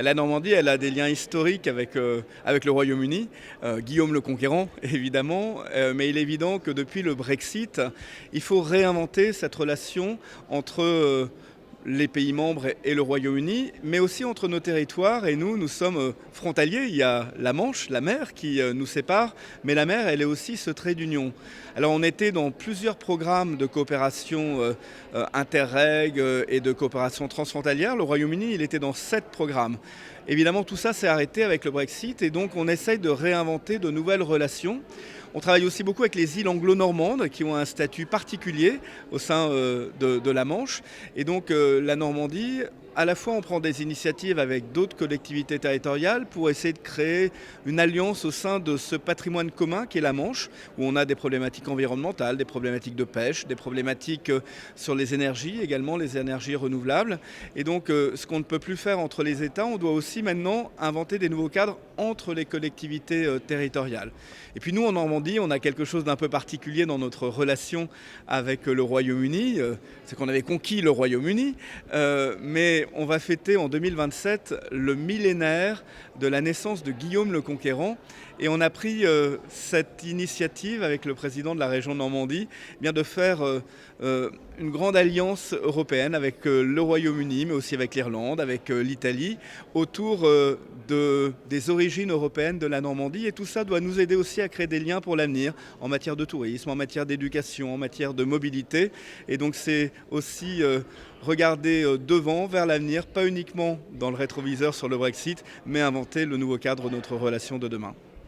La Normandie, elle a des liens historiques avec le Royaume-Uni, Guillaume le Conquérant, évidemment, mais il est évident que depuis le Brexit, il faut réinventer cette relation entre les pays membres et le Royaume-Uni, mais aussi entre nos territoires. Et nous sommes frontaliers. Il y a la Manche, la mer qui nous sépare, mais la mer, elle est aussi ce trait d'union. Alors on était dans plusieurs programmes de coopération interreg et de coopération transfrontalière. Le Royaume-Uni, il était dans 7 programmes. Évidemment, tout ça s'est arrêté avec le Brexit et donc on essaye de réinventer de nouvelles relations. On travaille aussi beaucoup avec les îles anglo-normandes qui ont un statut particulier au sein de la Manche. Et donc la Normandie, à la fois on prend des initiatives avec d'autres collectivités territoriales pour essayer de créer une alliance au sein de ce patrimoine commun qui est la Manche, où on a des problématiques environnementales, des problématiques de pêche, des problématiques sur les énergies, également les énergies renouvelables. Et donc ce qu'on ne peut plus faire entre les États, on doit aussi maintenant inventer des nouveaux cadres entre les collectivités territoriales. Et puis nous en Normandie, on a quelque chose d'un peu particulier dans notre relation avec le Royaume-Uni, c'est qu'on avait conquis le Royaume-Uni, mais on va fêter en 2027 le millénaire de la naissance de Guillaume le Conquérant. Et on a pris cette initiative avec le président de la région de Normandie de faire une grande alliance européenne avec le Royaume-Uni, mais aussi avec l'Irlande, avec l'Italie, autour des origines européennes de la Normandie. Et tout ça doit nous aider aussi à créer des liens pour l'avenir en matière de tourisme, en matière d'éducation, en matière de mobilité. Et donc c'est aussi regarder devant, vers l'avenir, pas uniquement dans le rétroviseur sur le Brexit, mais inventer le nouveau cadre de notre relation de demain.